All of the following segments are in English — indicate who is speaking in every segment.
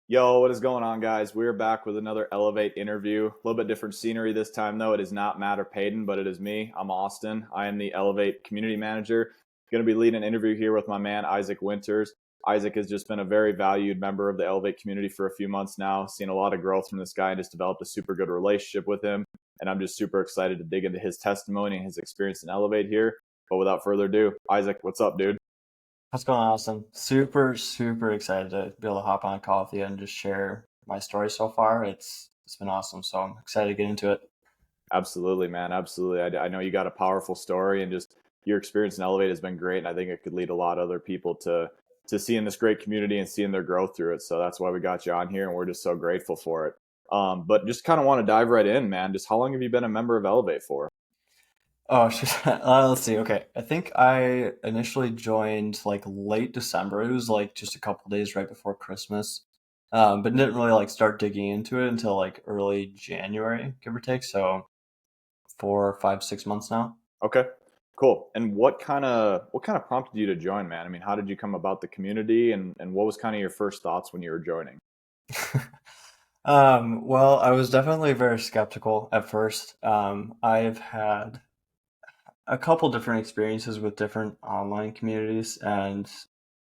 Speaker 1: Yo, what is going on, guys? We're back with another Elevate interview. A little bit different scenery this time, though. It is not Matt or Peyton, but it is me. I'm Austin. I am the Elevate community manager. Going to be leading an interview here with my man, Isaac Winters. Isaac has just been a very valued member of the Elevate community for a few months now. Seen a lot of growth from this guy and just developed a super good relationship with him. And I'm just super excited to dig into his testimony and his experience in Elevate here. But without further ado, Isaac, what's up, dude?
Speaker 2: What's going on, Austin? Super excited to be able to hop on a call with you and just share my story so far. It's been awesome, so I'm excited to get into it.
Speaker 1: Absolutely, man. Absolutely. I know you got a powerful story, and just your experience in Elevate has been great. And I think it could lead a lot of other people to seeing this great community and seeing their growth through it. So that's why we got you on here, and we're just so grateful for it. But just kind of want to dive right in, man. Just how long have you been a member of Elevate for?
Speaker 2: Oh, shit. Let's see. Okay, I think I initially joined like late December. It was like just a couple days right before Christmas, but didn't really like start digging into it until like early January, give or take. So 4, 5, 6 months now.
Speaker 1: Okay, cool. And what kind of prompted you to join, man? I mean, how did you come about the community, and what was kind of your first thoughts when you were joining?
Speaker 2: Well, I was definitely very skeptical at first. I've had a couple different experiences with different online communities, and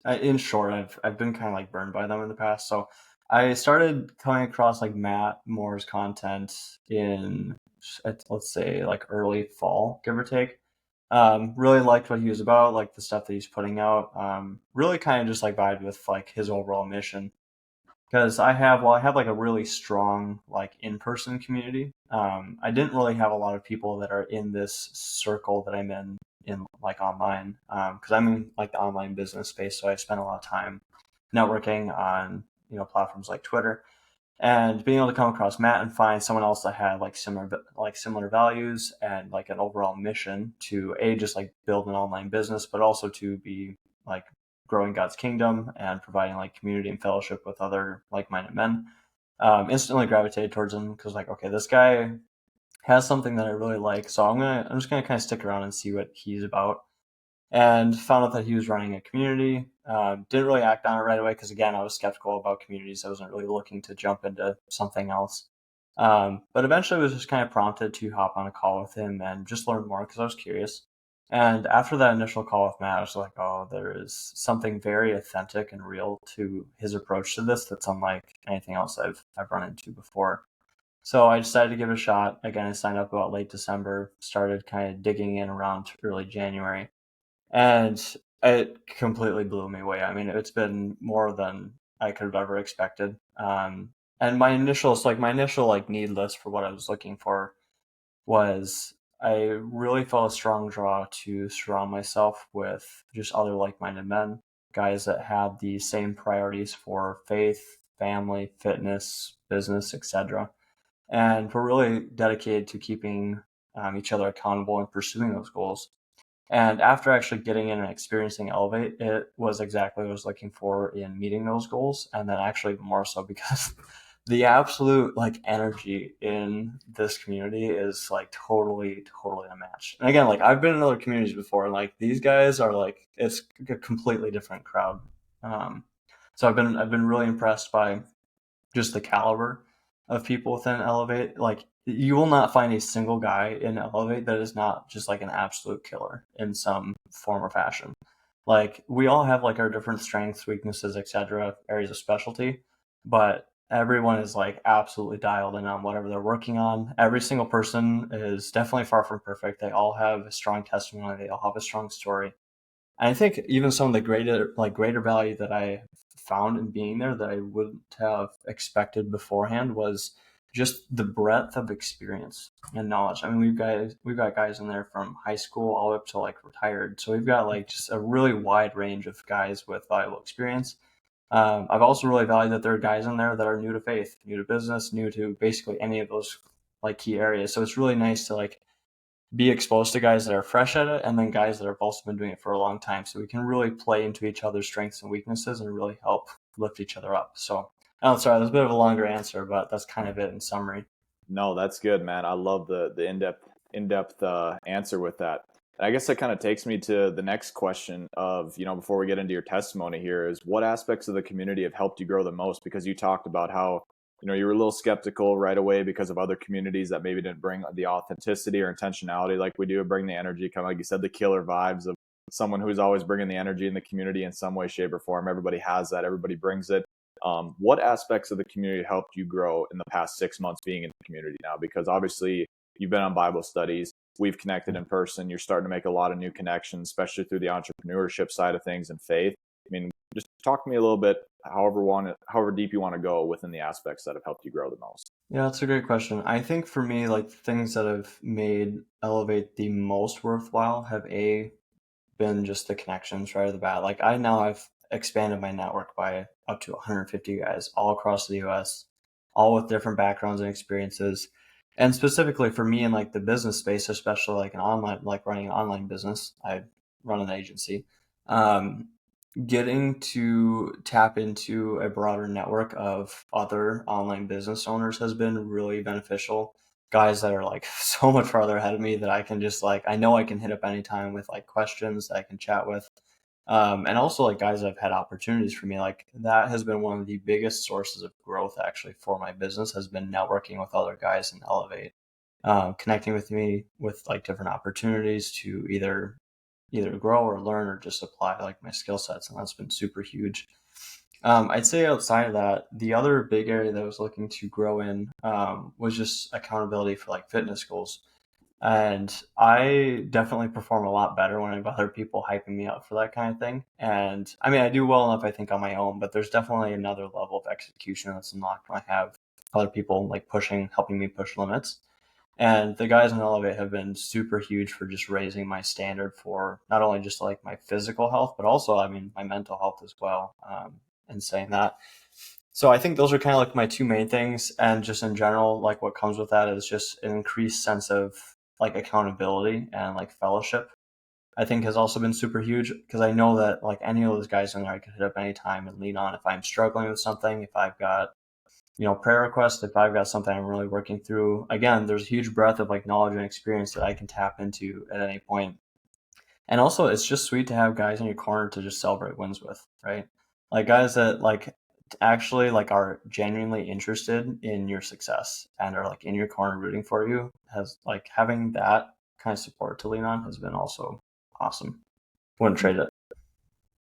Speaker 2: in short, I've been kind of like burned by them in the past. So I started coming across like Matt Moore's content in let's say like early fall, give or take. Really liked what he was about, like the stuff that he's putting out. Really kind of just like vibed with like his overall mission because I have like a really strong like in-person community. I didn't really have a lot of people that are in this circle that I'm in like online because I'm in like the online business space, so I spend a lot of time networking on platforms like Twitter and being able to come across Matt and find someone else that had like similar values and like an overall mission to just like build an online business, but also to be like growing God's kingdom and providing like community and fellowship with other like-minded men. Instantly gravitated towards him because like, okay, this guy has something that I really like, so I'm just gonna kind of stick around and see what he's about. And found out that he was running a community. Didn't really act on it right away because again, I was skeptical about communities. I wasn't really looking to jump into something else. But eventually, was just kind of prompted to hop on a call with him and just learn more because I was curious. And after that initial call with Matt, I was like, oh, there is something very authentic and real to his approach to this that's unlike anything else I've run into before. So I decided to give it a shot. Again, I signed up about late December, started kind of digging in around early January, and it completely blew me away. I mean, it's been more than I could have ever expected. And my initial like need list for what I was looking for was I really felt a strong draw to surround myself with just other like-minded men, guys that had the same priorities for faith, family, fitness, business, etc. And we're really dedicated to keeping each other accountable and pursuing those goals. And after actually getting in and experiencing Elevate, it was exactly what I was looking for in meeting those goals. And then actually more so because the absolute like energy in this community is like totally unmatched. And again, like I've been in other communities before, and like these guys are like it's a completely different crowd. Um, so I've been really impressed by just the caliber of people within Elevate. Like you will not find a single guy in Elevate that is not just like an absolute killer in some form or fashion. Like we all have like our different strengths, weaknesses, etc., areas of specialty, but everyone is like absolutely dialed in on whatever they're working on. Every single person is definitely far from perfect. They all have a strong testimony. They all have a strong story. And I think even some of the greater value that I found in being there that I wouldn't have expected beforehand was just the breadth of experience and knowledge. I mean, we've got guys in there from high school all the way up to like retired. So we've got like just a really wide range of guys with valuable experience. I've also really valued that there are guys in there that are new to faith, new to business, new to basically any of those like key areas. So it's really nice to like be exposed to guys that are fresh at it and then guys that have also been doing it for a long time. So we can really play into each other's strengths and weaknesses and really help lift each other up. So, oh, sorry, that's a bit of a longer answer, but that's kind of it in summary.
Speaker 1: No, that's good, man. I love the in-depth answer with that. And I guess that kind of takes me to the next question of, before we get into your testimony here, is what aspects of the community have helped you grow the most? Because you talked about how, you were a little skeptical right away because of other communities that maybe didn't bring the authenticity or intentionality like we do, bring the energy, kind of like you said, the killer vibes of someone who's always bringing the energy in the community in some way, shape, or form. Everybody has that. Everybody brings it. What aspects of the community helped you grow in the past 6 months being in the community now? Because obviously you've been on Bible studies, we've connected in person, you're starting to make a lot of new connections, especially through the entrepreneurship side of things and faith. I mean, just talk to me a little bit, however deep you want to go within the aspects that have helped you grow the most.
Speaker 2: Yeah, that's a great question. I think for me, like things that have made Elevate the most worthwhile have been just the connections right off the bat. Like I've expanded my network by up to 150 guys all across the US, all with different backgrounds and experiences. And specifically for me in like the business space, especially like an online, like running an online business, I run an agency. Um, Getting to tap into a broader network of other online business owners has been really beneficial. Guys that are like so much farther ahead of me that I can just like, I know I can hit up anytime with like questions that I can chat with. And also like guys that have had opportunities for me, like that has been one of the biggest sources of growth actually for my business, has been networking with other guys in Elevate, connecting with me with like different opportunities to either grow or learn or just apply like my skill sets, and that's been super huge. I'd say outside of that, the other big area that I was looking to grow in was just accountability for like fitness goals. And I definitely perform a lot better when I have other people hyping me up for that kind of thing. And I mean, I do well enough, I think, on my own, but there's definitely another level of execution that's unlocked when I have other people like helping me push limits. And the guys in Elevate have been super huge for just raising my standard for not only just like my physical health, but also, I mean, my mental health as well. And saying that. So I think those are kind of like my two main things. And just in general, like what comes with that is just an increased sense of like accountability and like fellowship, I think has also been super huge because I know that like any of those guys in there I could hit up anytime and lean on if I'm struggling with something, if I've got prayer requests, if I've got something I'm really working through. Again, there's a huge breadth of like knowledge and experience that I can tap into at any point. And also it's just sweet to have guys in your corner to just celebrate wins with, right? Like guys that like actually like are genuinely interested in your success and are like in your corner rooting for you, has like having that kind of support to lean on has been also awesome. Wouldn't trade it.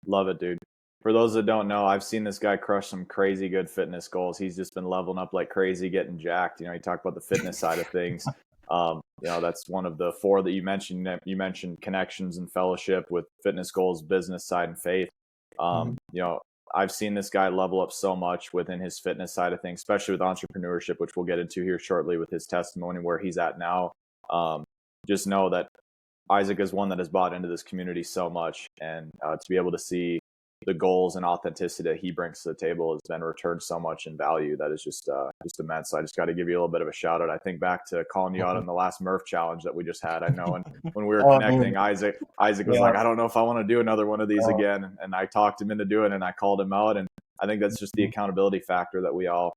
Speaker 1: Love it, dude. For those that don't know, I've seen this guy crush some crazy good fitness goals. He's just been leveling up like crazy, getting jacked. You talk about the fitness side of things. That's one of the four that you mentioned. You mentioned connections and fellowship with fitness goals, business side, and faith.
Speaker 2: Mhm.
Speaker 1: I've seen this guy level up so much within his fitness side of things, especially with entrepreneurship, which we'll get into here shortly with his testimony where he's at now. Just know that Isaac is one that has bought into this community so much, and to be able to see the goals and authenticity that he brings to the table has been returned so much in value that is just immense. So I just got to give you a little bit of a shout out. I think back to calling you out on the last Murph challenge that we just had. I know, and when we were
Speaker 2: Oh, dude.
Speaker 1: connecting, Isaac was
Speaker 2: Yeah.
Speaker 1: like, I don't know if I want to do another one of these
Speaker 2: Oh,
Speaker 1: again, and I talked him into doing it, and I called him out, and I think that's just the accountability factor that we all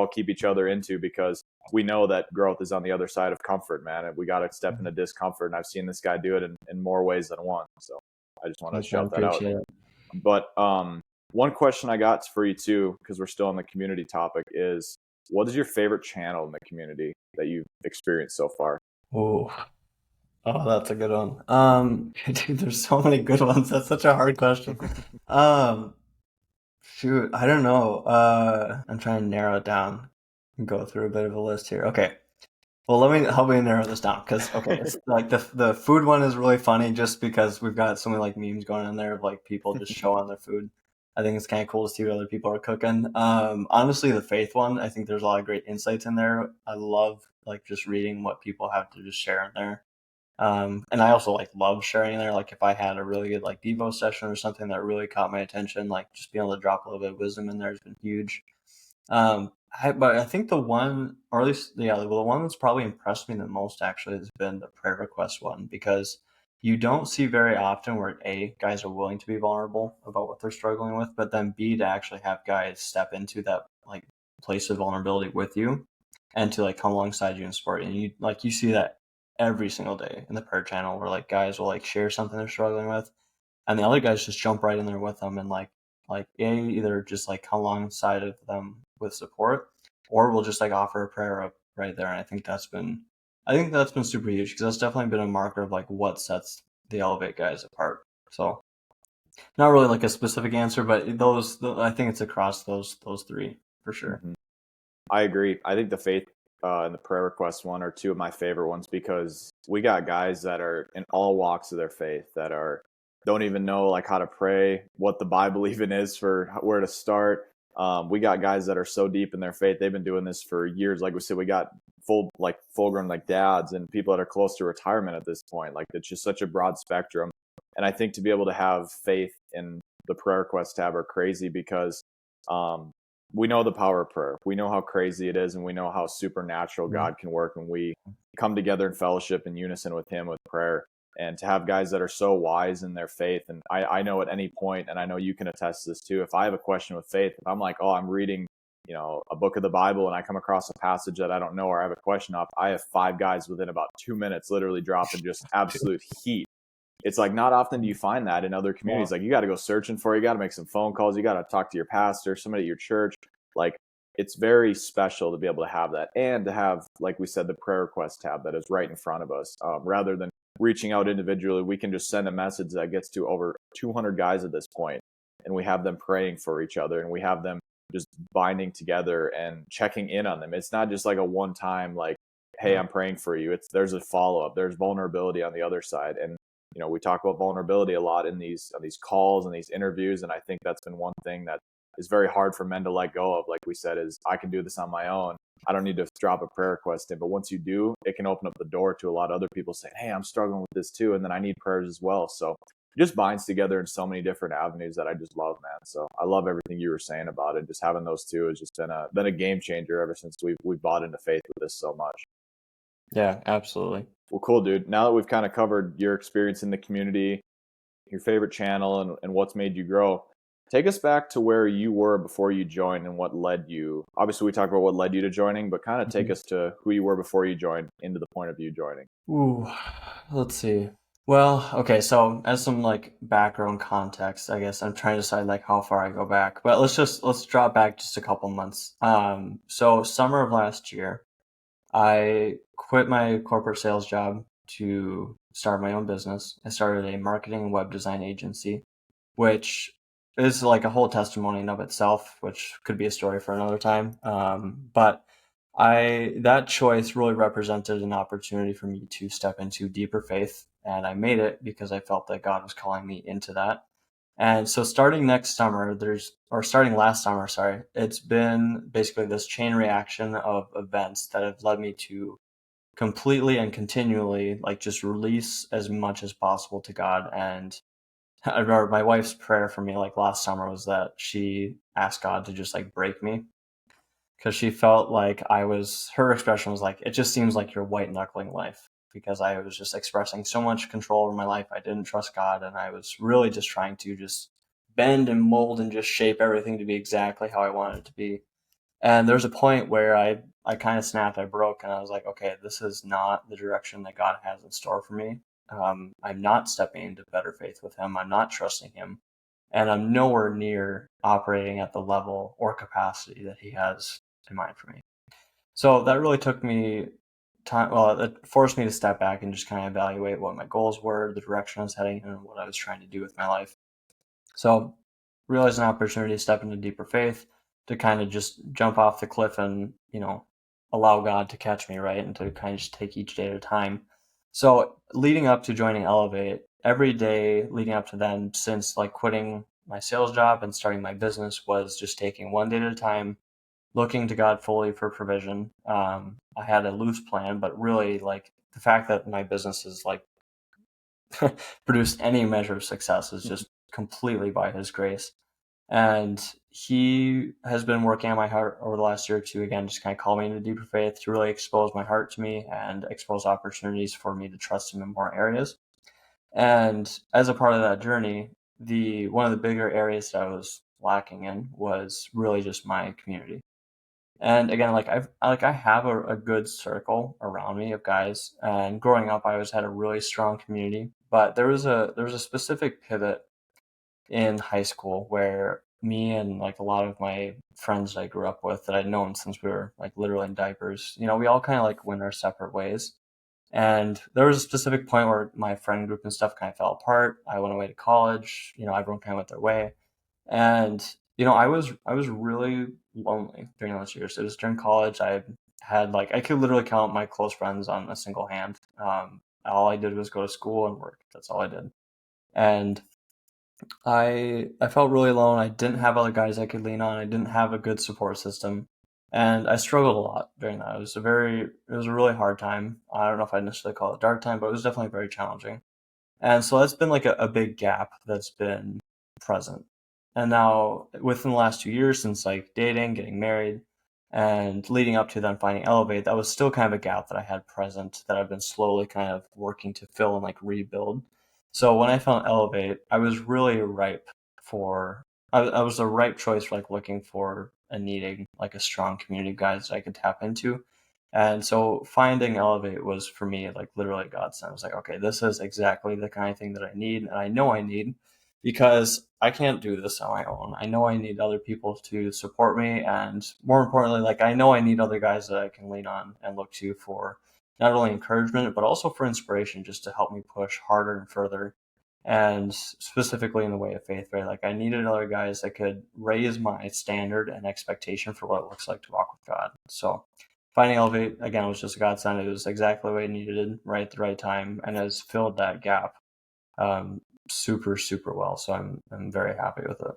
Speaker 1: keep each other into, because we know that growth is on the other side of comfort, man. And we got to step into discomfort. And I've seen this guy do it in more ways than one. So I just want to
Speaker 2: thanks, man.
Speaker 1: shout that out.
Speaker 2: Appreciate it.
Speaker 1: But one question I got for you too, because we're still on the community topic, is what is your favorite channel in the community that you've experienced so far?
Speaker 2: Oh, oh, that's a good one. Dude, there's so many good ones. That's such a hard question. Um, Shoot, I don't know. I'm trying to narrow it down and go through a bit of a list here. Okay. Well, let me help me narrow this down because okay, it's like the food one is really funny just because we've got so many like memes going in there of like people just showing their food. I think it's kind of cool to see what other people are cooking. Honestly, the faith one, I think there's a lot of great insights in there. I love like just reading what people have to just share in there. And I also like love sharing in there. Like if I had a really good like Devo session or something that really caught my attention, like just being able to drop a little bit of wisdom in there has been huge. But I think the one, or at least, yeah, the one that's probably impressed me the most actually has been the prayer request one, because you don't see very often where A, guys are willing to be vulnerable about what they're struggling with, but then B, to actually have guys step into that like place of vulnerability with you and to like come alongside you and support you. And you see that every single day in the prayer channel where like guys will like share something they're struggling with, and the other guys just jump right in there with them and either just like come alongside of them with support, or we'll just like offer a prayer up right there. And I think that's been super huge because that's definitely been a marker of like what sets the Elevate guys apart. So not really like a specific answer, but I think it's across those three for sure.
Speaker 1: Mhm. I agree. I think the faith and the prayer request one are two of my favorite ones because we got guys that are in all walks of their faith that are don't even know like how to pray, what the Bible even is for where to start. We got guys that are so deep in their faith; they've been doing this for years. Like we said, we got full grown like dads and people that are close to retirement at this point. Like it's just such a broad spectrum. And I think to be able to have faith in the prayer request tab are crazy because um, we know the power of prayer. We know how crazy it is, and we know how supernatural
Speaker 2: Mhm.
Speaker 1: God can work when we come together in fellowship in unison with Him with prayer. And to have guys that are so wise in their faith, and I know at any point, and I know you can attest to this too. If I have a question with faith, if I'm like, oh, I'm reading, a book of the Bible, and I come across a passage that I don't know or I have a question of, I have five guys within about 2 minutes literally dropping just absolute heat. It's like not often do you find that in other
Speaker 2: Yeah.
Speaker 1: communities. Like you got to go searching for it. You got to make some phone calls. You got to talk to your pastor, somebody at your church. Like it's very special to be able to have that and to have, like we said, the prayer request tab that is right in front of us. Rather than reaching out individually, we can just send a message that gets to over 200 guys at this point, and we have them praying for each other, and we have them just binding together and checking in on them. It's not just like a one time like, hey,
Speaker 2: Yeah.
Speaker 1: I'm praying for you. There's a follow up. There's vulnerability on the other side, and we talk about vulnerability a lot in these calls and these interviews, and I think that's been one thing that is very hard for men to let go of. Like we said, is I can do this on my own. I don't need to drop a prayer request in, but once you do, it can open up the door to a lot of other people saying, "Hey, I'm struggling with this too, and then I need prayers as well." So it just binds together in so many different avenues that I just love, man. So I love everything you were saying about it. Just having those two has just been a game changer ever since we've bought into faith with this so much.
Speaker 2: Yeah, absolutely.
Speaker 1: Well, cool, dude. Now that we've kind of covered your experience in the community, your favorite channel, and what's made you grow, take us back to where you were before you joined and what led you. Obviously, we talked about what led you to joining, but kind of take
Speaker 2: Mhm.
Speaker 1: us to who you were before you joined into the point of you joining.
Speaker 2: Ooh, let's see. Well, okay, so as some like background context, I guess I'm trying to decide like how far I go back. But let's drop back just a couple months. So summer of last year, I quit my corporate sales job to start my own business. I started a marketing and web design agency, which is like a whole testimony in of itself, which could be a story for another time. But that choice really represented an opportunity for me to step into deeper faith, and I made it because I felt that God was calling me into that. And so starting next summer, starting last summer, sorry, it's been basically this chain reaction of events that have led me to completely and continually like just release as much as possible to God. And I remember my wife's prayer for me like last summer was that she asked God to just like break me because she felt like her expression was like, it just seems like you're white knuckling life because I was just expressing so much control over my life. I didn't trust God, and I was really just trying to just bend and mold and just shape everything to be exactly how I wanted it to be. And there's a point where I kind of snapped, I broke, and I was like, okay, this is not the direction that God has in store for me. I'm not stepping into better faith with Him. I'm not trusting Him. And I'm nowhere near operating at the level or capacity that He has in mind for me. So that really took me time. Well, it forced me to step back and just kind of evaluate what my goals were, the direction I was heading, and what I was trying to do with my life. So realized an opportunity to step into deeper faith, to kind of just jump off the cliff and, allow God to catch me, right? And to kind of just take each day at a time. So leading up to joining Elevate, every day leading up to then, since like quitting my sales job and starting my business, was just taking one day at a time, looking to God fully for provision. I had a loose plan, but really like the fact that my business has like produced any measure of success is just completely by His grace. And He has been working on my heart over the last year or two, again, just kind of call me into deeper faith to really expose my heart to me and expose opportunities for me to trust Him in more areas. And as a part of that journey, the one of the bigger areas that I was lacking in was really just my community. And again, I have a good circle around me of guys. And growing up, I always had a really strong community. But there was a specific pivot in high school where me and like a lot of my friends I grew up with that I'd known since we were like literally in diapers, we all kind of like went our separate ways. And there was a specific point where my friend group and stuff kind of fell apart. I went away to college, everyone kind of went their way. And I was really lonely during those years. It was during college. I had like I could literally count my close friends on a single hand. All I did was go to school and work. That's all I did. And I felt really alone. I didn't have other guys I could lean on. I didn't have a good support system, and I struggled a lot during that. It was a really hard time. I don't know if I'd necessarily call it a dark time, but it was definitely very challenging. And so that's been like a big gap that's been present. And now within the last 2 years since like dating, getting married, and leading up to then finding Elevate, that was still kind of a gap that I had present that I've been slowly kind of working to fill and like rebuild. So when I found Elevate, I was really ripe for I was the right choice for like looking for and needing like a strong community of guys that I could tap into. And so finding Elevate was for me like literally a godsend. I was like, okay, this is exactly the kind of thing that I need, and I know I need because I can't do this on my own. I know I need other people to support me, and more importantly, like I know I need other guys that I can lean on and look to for not only encouragement but also for inspiration, just to help me push harder and further. And specifically in the way of faith, right? Like I needed other guys that could raise my standard and expectation for what it looks like to walk with God. So finding Elevate again was just a godsend. It was exactly what I needed right at the right time, and has filled that gap um, super super well. So I'm very happy with it.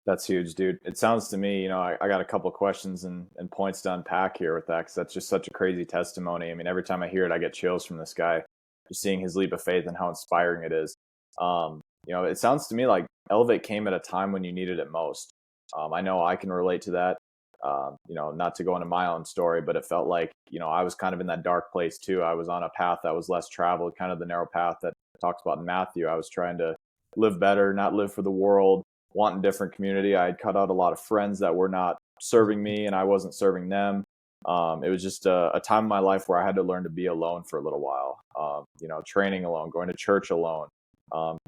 Speaker 1: That's huge, dude. It sounds to me, I got a couple questions and points to unpack here with that because that's just such a crazy testimony. I mean, every time I hear it, I get chills from this guy, just seeing his leap of faith and how inspiring it is. It sounds to me like Elevate came at a time when you needed it most. I know I can relate to that. Not to go into my own story, but it felt like, I was kind of in that dark place too. I was on a path that was less traveled, kind of the narrow path that talks about in Matthew. I was trying to live better, not live for the world, wanting different community. I had cut out a lot of friends that were not serving me and I wasn't serving them. It was just a time in my life where I had to learn to be alone for a little while. Training alone, going to church alone,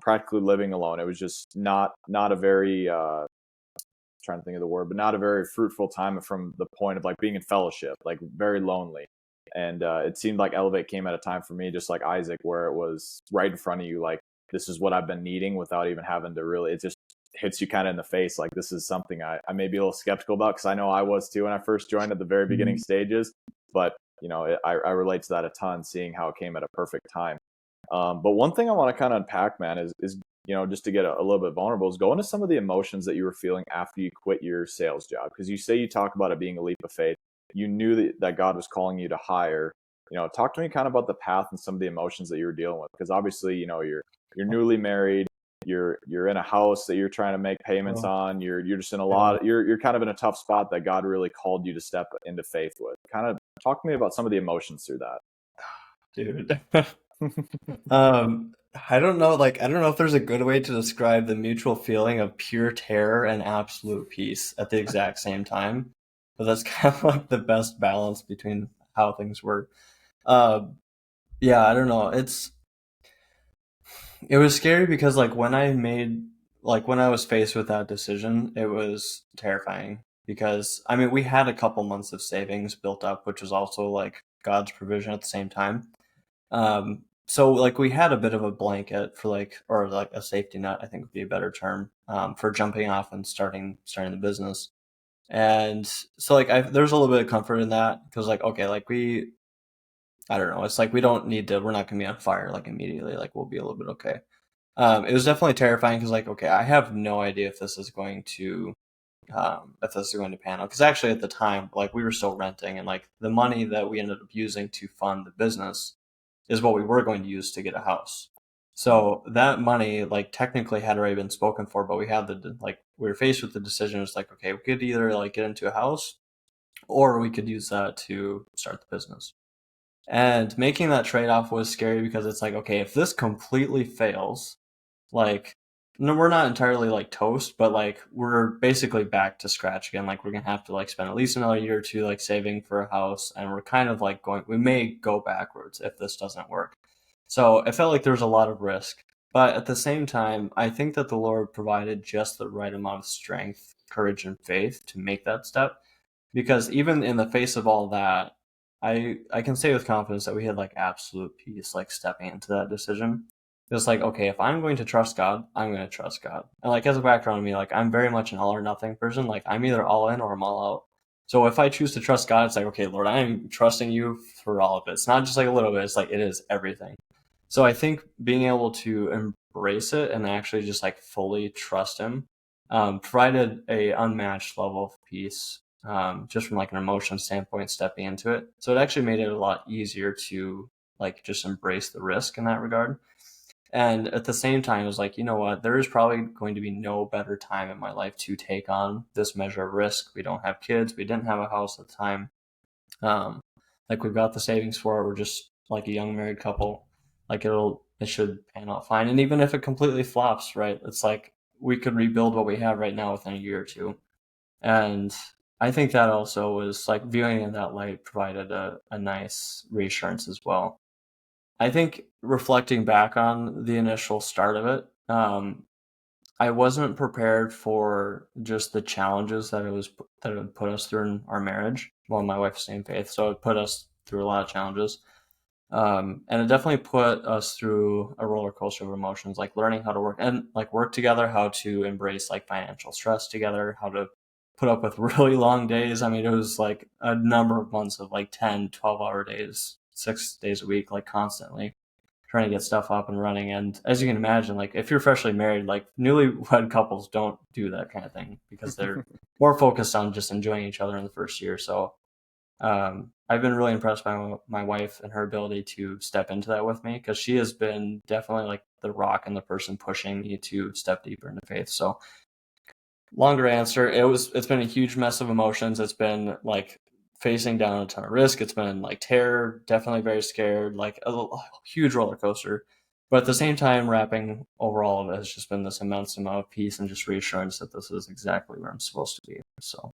Speaker 1: practically living alone. It was just not a very trying to think of the word, but not a very fruitful time from the point of like being in fellowship, like very lonely. And it seemed like Elevate came at a time for me, just like Isaac, where it was right in front of you, like this is what I've been needing without even having to really. It just hits you kind of in the face, like this is something I may be a little skeptical about because I know I was too when I first joined at the very beginning stages. But I relate to that a ton, seeing how it came at a perfect time. But one thing I want to kind of unpack, man, is just to get a little bit vulnerable, is go into some of the emotions that you were feeling after you quit your sales job. Because you say you talk about it being a leap of faith. You knew that God was calling you to hire. Talk to me kind of about the path and some of the emotions that you were dealing with. Because obviously, you're newly married. You're in a house that you're trying to make payments
Speaker 2: Oh,
Speaker 1: on. You're just in a
Speaker 2: yeah,
Speaker 1: lot. You're kind of in a tough spot that God really called you to step into faith with. Kind of talk to me about some of the emotions through that.
Speaker 2: dude. I don't know, like I don't know if there's a good way to describe the mutual feeling of pure terror and absolute peace at the exact same time. But that's kind of like the best balance between how things work. Uh, yeah, I don't know. It was scary because like when I was faced with that decision, it was terrifying because I mean we had a couple months of savings built up, which was also like God's provision at the same time. So like we had a bit of a blanket for like or like a safety net, I think would be a better term, for jumping off and starting the business. And so like there's a little bit of comfort in that because like okay, like I don't know, it's like we're not gonna be on fire like immediately, like we'll be a little bit okay. It was definitely terrifying because like okay, I have no idea if this is going to pan out because actually at the time like we were still renting and like the money that we ended up using to fund the business is what we were going to use to get a house. So that money, like technically had already been spoken for, but we had like we were faced with the decision. It's like, okay, we could either like get into a house or we could use that to start the business. And making that trade off was scary because it's like, okay, if this completely fails, like no, we're not entirely like toast, but like we're basically back to scratch again. Like we're gonna have to like spend at least another year or two like saving for a house, and we're kind of like going. We may go backwards if this doesn't work. So it felt like there was a lot of risk, but at the same time, I think that the Lord provided just the right amount of strength, courage, and faith to make that step. Because even in the face of all that, I can say with confidence that we had like absolute peace, like stepping into that decision. It's like, okay, if I'm going to trust God, I'm going to trust God. And like as a background of me, like I'm very much an all or nothing person. Like I'm either all in or I'm all out. So if I choose to trust God, it's like, okay, Lord, I'm trusting you for all of it. It's not just like a little bit, it's like it is everything. So I think being able to embrace it and actually just like fully trust him provided a unmatched level of peace, just from like an emotion standpoint stepping into it. So it actually made it a lot easier to like just embrace the risk in that regard. And at the same time, it was like, you know what, there is probably going to be no better time in my life to take on this measure of risk. We don't have kids, we didn't have a house at the time. Um, like we've got the savings for it. We're just like a young married couple. Like it should pan out fine. And even if it completely flops, right, it's like we could rebuild what we have right now within a year or two. And I think that also was like viewing it in that light provided a nice reassurance as well. I think reflecting back on the initial start of it, I wasn't prepared for just the challenges that it would put us through in our marriage. Well, my wife's same faith, so it put us through a lot of challenges. And it definitely put us through a roller coaster of emotions, like learning how to work and like work together, how to embrace like financial stress together, how to put up with really long days. I mean, it was like a number of months of like 10, 12-hour days, 6 days a week, like constantly trying to get stuff up and running. And as you can imagine, like if you're freshly married, like newlywed couples don't do that kind of thing because they're more focused on just enjoying each other in the first year. So I've been really impressed by my wife and her ability to step into that with me because she has been definitely like the rock and the person pushing me to step deeper into faith. So longer answer, it's been a huge mess of emotions. It's been like facing down a ton of risk. It's been like terror, definitely very scared, like a huge roller coaster. But at the same time, wrapping over all of it has just been this immense amount of peace and just reassurance that this is exactly where I'm supposed to be. So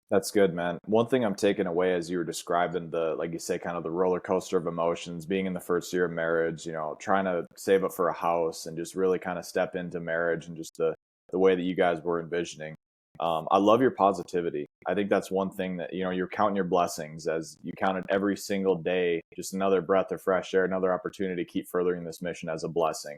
Speaker 1: That's good, man. One thing I'm taking away as you were describing the, like you say, kind of the roller coaster of emotions, being in the first year of marriage, trying to save up for a house and just really kind of step into marriage and just the way that you guys were envisioning. I love your positivity. I think that's one thing that, you're counting your blessings as you counted every single day, just another breath of fresh air, another opportunity to keep furthering this mission as a blessing.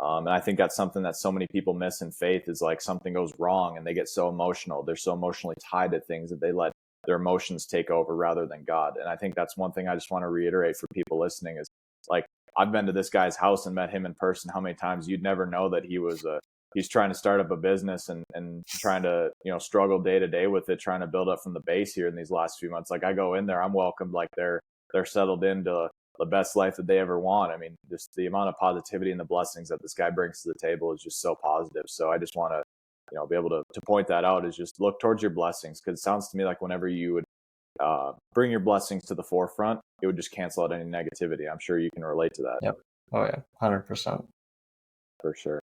Speaker 1: And I think that's something that so many people miss in faith is like something goes wrong and they get so emotional. They're so emotionally tied to things that they let their emotions take over rather than God. And I think that's one thing I just want to reiterate for people listening is like, I've been to this guy's house and met him in person. How many times you'd never know that he's trying to start up a business and trying to, struggle day to day with it, trying to build up from the base here in these last few months. Like I go in there, I'm welcomed like they're settled into the best life that they ever want. I mean, just the amount of positivity and the blessings that this guy brings to the table is just so positive. So I just want to, be able to point that out is just look towards your blessings. Cause it sounds to me like whenever you would bring your blessings to the forefront, it would just cancel out any negativity. I'm sure you can relate to that.
Speaker 2: yep. Oh yeah, 100%.
Speaker 1: For sure.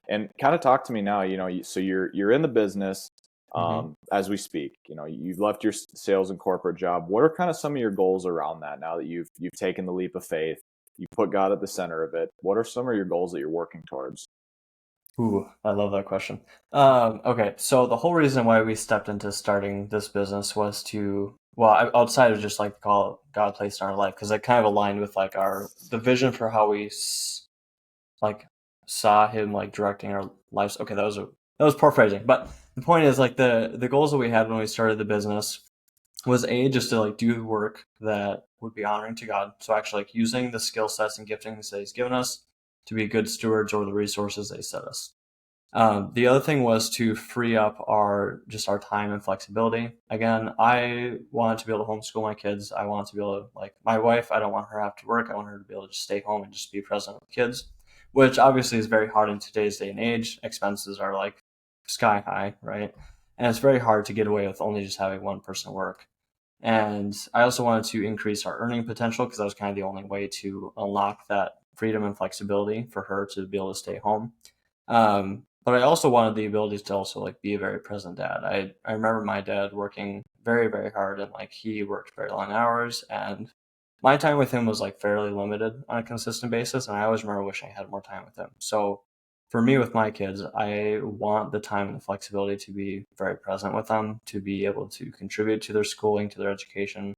Speaker 1: And kind of talk to me now, so you're in the business
Speaker 2: Mm-hmm.
Speaker 1: as we speak. You've left your sales and corporate job. What are kind of some of your goals around that now that you've taken the leap of faith? You put God at the center of it. What are some of your goals that you're working towards?
Speaker 2: Ooh, I love that question. Okay, so the whole reason why we stepped into starting this business was to, well, outside of just like call God placed in our life, because it kind of aligned with like the vision for how we like saw Him like directing our lives. Okay, that was poor phrasing, but the point is like the goals that we had when we started the business was just to like do work that would be honoring to God. So actually like using the skill sets and giftings that He's given us to be good stewards over the resources that He set us. The other thing was to free up our time and flexibility. Again, I wanted to be able to homeschool my kids. I wanted to be able to like my wife. I don't want her to have to work. I want her to be able to just stay home and just be present with kids, which obviously is very hard in today's day and age. Expenses are like sky high, right? And it's very hard to get away with only just having one person work. And I also wanted to increase our earning potential because that was kind of the only way to unlock that freedom and flexibility for her to be able to stay home. But I also wanted the ability to also like be a very present dad. I remember my dad working very, very hard, and like he worked very long hours, and my time with him was like fairly limited on a consistent basis, and I always remember wishing I had more time with him. So for me with my kids, I want the time and the flexibility to be very present with them, to be able to contribute to their schooling, to their education,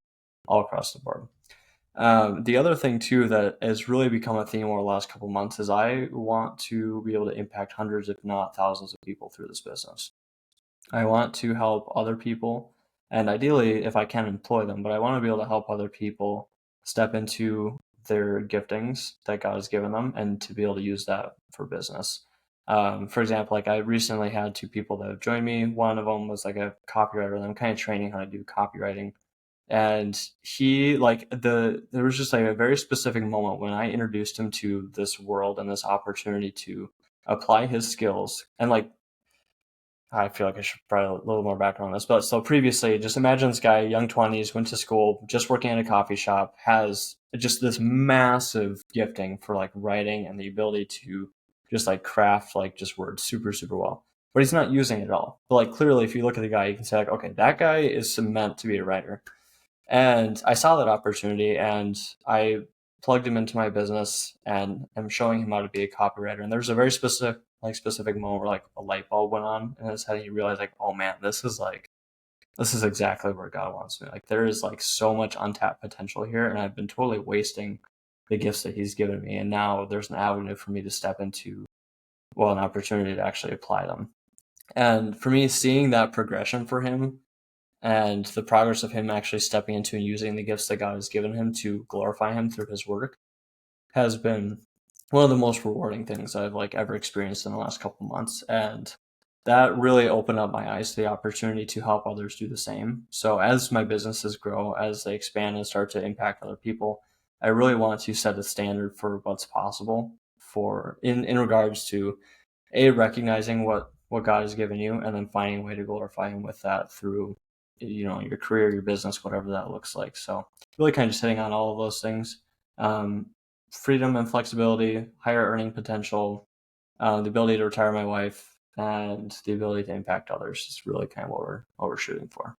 Speaker 2: all across the board. The other thing too that has really become a theme over the last couple months is I want to be able to impact hundreds, if not thousands, of people through this business. I want to help other people, and ideally, if I can, employ them, but I want to be able to help other people step into their giftings that God has given them and to be able to use that for business. For example, like I recently had two people that have joined me. One of them was like a copywriter, and I'm kind of training how to do copywriting. And he like there was just like a very specific moment when I introduced him to this world and this opportunity to apply his skills. And like I feel like I should probably a little more background on this, but so previously, just imagine this guy, young 20s, went to school, just working at a coffee shop, has just this massive gifting for like writing and the ability to just like craft like just words super, super well. But he's not using it at all. But like clearly, if you look at the guy, you can say like, okay, that guy is meant to be a writer. And I saw that opportunity and I plugged him into my business and I'm showing him how to be a copywriter. And there's a very specific moment where like a light bulb went on in his head and he realized like, oh man, this is exactly where God wants me. Like there is like so much untapped potential here and I've been totally wasting the gifts that he's given me. And now there's an avenue for me to step into, well, an opportunity to actually apply them. And for me, seeing that progression for him and the progress of him actually stepping into and using the gifts that God has given him to glorify him through his work has been one of the most rewarding things I've like ever experienced in the last couple months. And that really opened up my eyes to the opportunity to help others do the same. So as my businesses grow, as they expand and start to impact other people, I really want to set a standard for what's possible for in regards to a recognizing what God has given you and then finding a way to glorify him with that through your career, your business, whatever that looks like. So really kind of just hitting on all of those things. Um, Freedom and flexibility, higher earning potential, the ability to retire my wife, and the ability to impact others is really kind of what we're shooting for.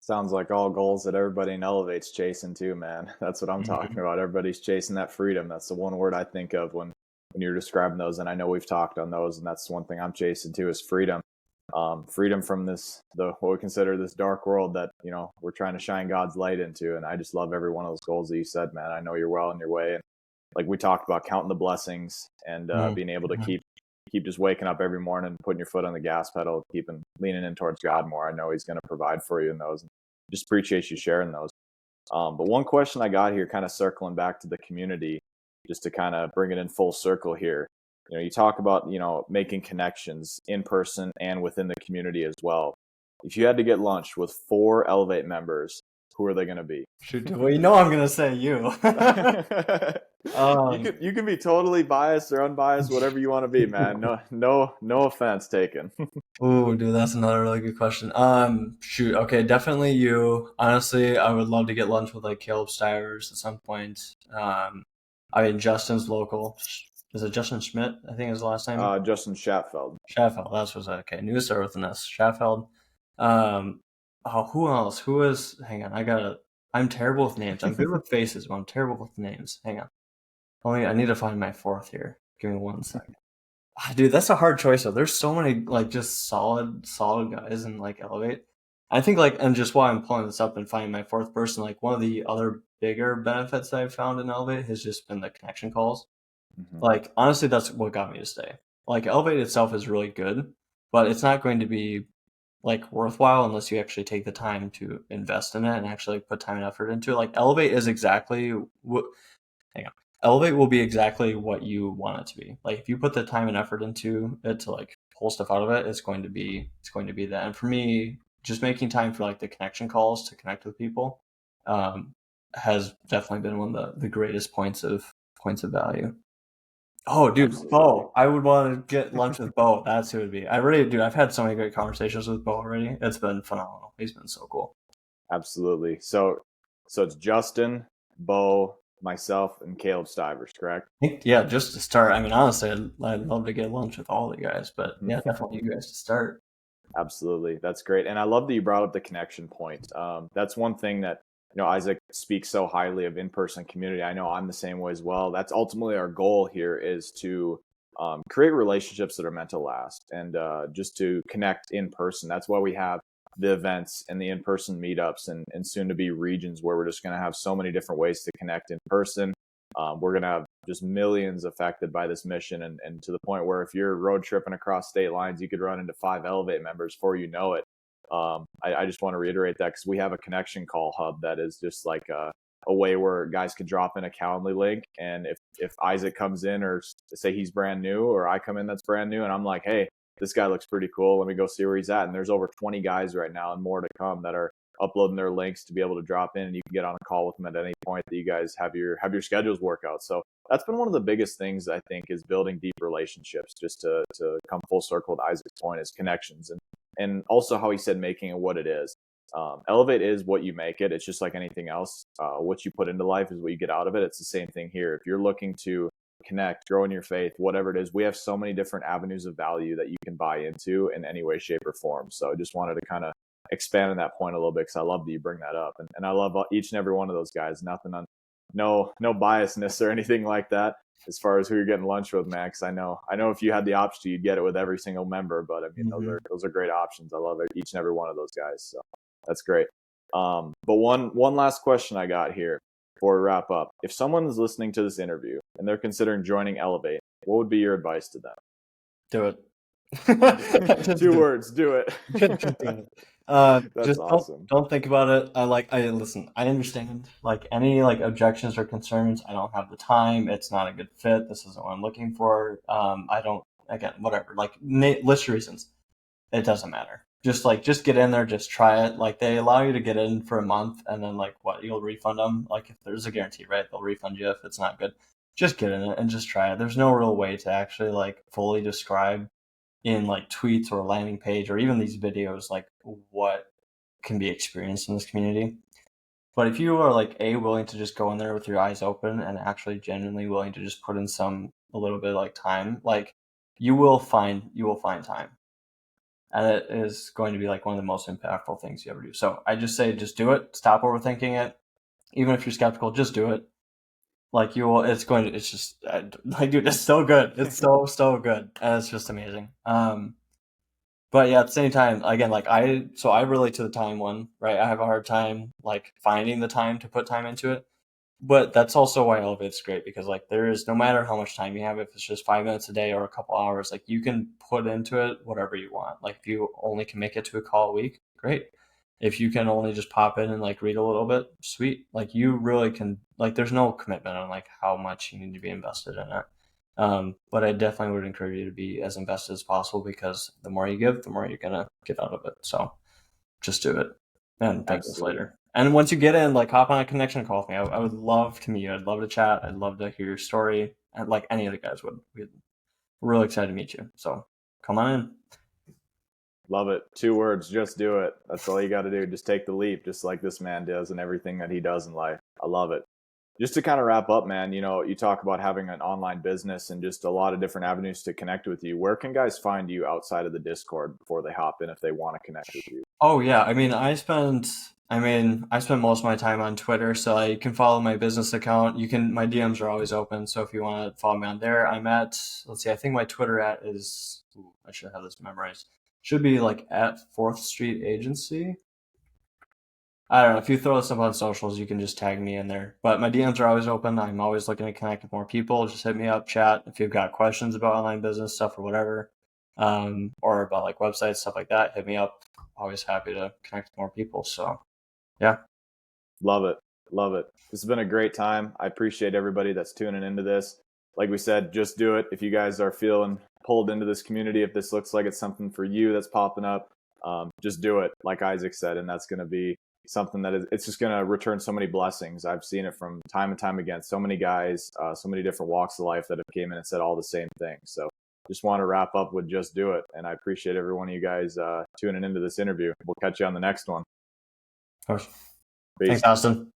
Speaker 1: Sounds like all goals that everybody in Elevate's chasing too, man. That's what I'm talking
Speaker 2: Mm-hmm.
Speaker 1: about. Everybody's chasing that freedom. That's the one word I think of when you're describing those. And I know we've talked on those, and that's one thing I'm chasing too is freedom. Freedom from what we consider this dark world that we're trying to shine God's light into. And I just love every one of those goals that you said, man. I know you're well on your way, and like we talked about, counting the blessings and being able to
Speaker 2: Mm-hmm.
Speaker 1: keep just waking up every morning, putting your foot on the gas pedal, keeping leaning in towards God more. I know He's going to provide for you in those. And just appreciate you sharing those. But one question I got here, kind of circling back to the community, just to kind of bring it in full circle here. You talk about making connections in person and within the community as well. If you had to get lunch with 4 Elevate members, who are they going to be?
Speaker 2: Shoot, well, I'm gonna say you.
Speaker 1: you
Speaker 2: um,
Speaker 1: can you can be totally biased or unbiased, whatever you want to be, man. No offense taken.
Speaker 2: Oh, dude, that's another really good question. Shoot, okay, definitely you. Honestly, I would love to get lunch with like Caleb Stivers at some point. I mean, Justin's local. Is it Justin Schmidt? I think is the last name.
Speaker 1: Justin Shatfeld.
Speaker 2: Schaffeld. That's what's okay. New start with an S. Schaffeld. Um, oh, who else? Who is? Hang on, I gotta. I'm terrible with names. I'm good with faces, but I'm terrible with names. Hang on. I need to find my fourth here. Give me one second. Dude, that's a hard choice though. There's so many like just solid guys in like Elevate. I think like and just while I'm pulling this up and finding my fourth person, like one of the other bigger benefits that I've found in Elevate has just been the connection calls.
Speaker 1: Mm-hmm.
Speaker 2: Like honestly, that's what got me to stay. Like Elevate itself is really good, but it's not going to be like worthwhile unless you actually take the time to invest in it and actually put time and effort into it. Like Elevate is exactly what hang on. Elevate will be exactly what you want it to be. Like if you put the time and effort into it to like pull stuff out of it, it's going to be that. And for me, just making time for like the connection calls to connect with people um, has definitely been one of the greatest points of value. Oh, dude,
Speaker 1: Absolutely.
Speaker 2: Bo. I would want to get lunch with Bo. That's who it would be. I really do. I've had so many great conversations with Bo already. It's been phenomenal. He's been so cool.
Speaker 1: Absolutely. So it's Justin, Bo, myself, and Caleb Stivers, correct?
Speaker 2: Yeah, just to start. I mean, honestly, I'd love to get lunch with all the guys, but yeah, definitely you guys to start.
Speaker 1: Absolutely. That's great. And I love that you brought up the connection point. That's one thing that, Isaac speaks so highly of in-person community. I know I'm the same way as well. That's ultimately our goal here, is to create relationships that are meant to last, and just to connect in person. That's why we have the events and the in-person meetups, and soon to be regions where we're just going to have so many different ways to connect in person. We're going to have just millions affected by this mission, and to the point where if you're road tripping across state lines, you could run into 5 Elevate members before you know it. I just want to reiterate that, because we have a connection call hub that is just like a way where guys can drop in a Calendly link, and if Isaac comes in, or say he's brand new, or I come in that's brand new, and I'm like, hey, this guy looks pretty cool, let me go see where he's at. And there's over 20 guys right now, and more to come, that are uploading their links to be able to drop in, and you can get on a call with them at any point that you guys have your schedules work out. So that's been one of the biggest things, I think, is building deep relationships. Just to come full circle to Isaac's point, is connections, and also how he said making it what it is. Elevate is what you make it. It's just like anything else. What you put into life is what you get out of it. It's the same thing here. If you're looking to connect, grow in your faith, whatever it is, we have so many different avenues of value that you can buy into in any way, shape, or form. So I just wanted to kind of expand on that point a little bit, because I love that you bring that up, and I love each and every one of those guys. Nothing on, no biasness or anything like that as far as who you're getting lunch with, Max. I know if you had the option, you'd get it with every single member, but I mean, those are great options. I love each and every one of those guys. So that's great. But one last question I got here before we wrap up. If someone is listening to this interview and they're considering joining Elevate, what would be your advice to them?
Speaker 2: Do it.
Speaker 1: 2 words, do it. That's
Speaker 2: Just
Speaker 1: awesome.
Speaker 2: don't think about it. I listen. I understand like any like objections or concerns. I don't have the time. It's not a good fit. This isn't what I'm looking for. I don't. Again, whatever. Like list your reasons. It doesn't matter. Just get in there. Just try it. Like they allow you to get in for a month, and then like what you'll refund them. Like if there's a guarantee, right? They'll refund you if it's not good. Just get in it and just try it. There's no real way to actually like fully describe in like tweets or landing page or even these videos like what can be experienced in this community. But if you are like willing to just go in there with your eyes open and actually genuinely willing to just put in a little bit of like time, like you will find time, and it is going to be like one of the most impactful things you ever do. So I just say just do it. Stop overthinking it. Even if you're skeptical, just do it. Like you will, it's just like, dude, it's so good. It's so good, and it's just amazing. But yeah, at the same time, again, like I relate to the time one, right? I have a hard time like finding the time to put time into it. But that's also why Elevate's great, because like there is, no matter how much time you have, if it's just 5 minutes a day or a couple hours, like you can put into it whatever you want. Like if you only can make it to a call a week, great. If you can only just pop in and like read a little bit, sweet. Like you really can, like there's no commitment on like how much you need to be invested in it. But I definitely would encourage you to be as invested as possible, because the more you give, the more you're gonna get out of it. So just do it and thank us later. And once you get in, like hop on a connection call with me. I would love to meet you. I'd love to chat. I'd love to hear your story. And like any of the guys would. We're really excited to meet you. So come on in.
Speaker 1: Love it. 2 words, just do it. That's all you got to do. Just take the leap, just like this man does and everything that he does in life. I love it. Just to kind of wrap up, man, you talk about having an online business and just a lot of different avenues to connect with you. Where can guys find you outside of the Discord before they hop in if they want to connect with you?
Speaker 2: Oh yeah, I spend most of my time on Twitter, so you can follow my business account. My DMs are always open, so if you want to follow me on there, let's see, I think my Twitter I should have this memorized. Should be like at 4th Street Agency. I don't know. If you throw this up on socials, you can just tag me in there. But my DMs are always open. I'm always looking to connect with more people. Just hit me up, chat. If you've got questions about online business stuff or whatever, or about like websites, stuff like that, hit me up. Always happy to connect with more people. So, yeah.
Speaker 1: Love it. Love it. This has been a great time. I appreciate everybody that's tuning into this. Like we said, just do it. If you guys are feeling pulled into this community, if this looks like it's something for you that's popping up, just do it, like Isaac said, and that's going to be something it's just going to return so many blessings. I've seen it from time and time again. So many guys, so many different walks of life that have came in and said all the same things. So just want to wrap up with just do it. And I appreciate every one of you guys tuning into this interview. We'll catch you on the next one.
Speaker 2: Of course.
Speaker 1: Peace.
Speaker 2: Thanks, Austin.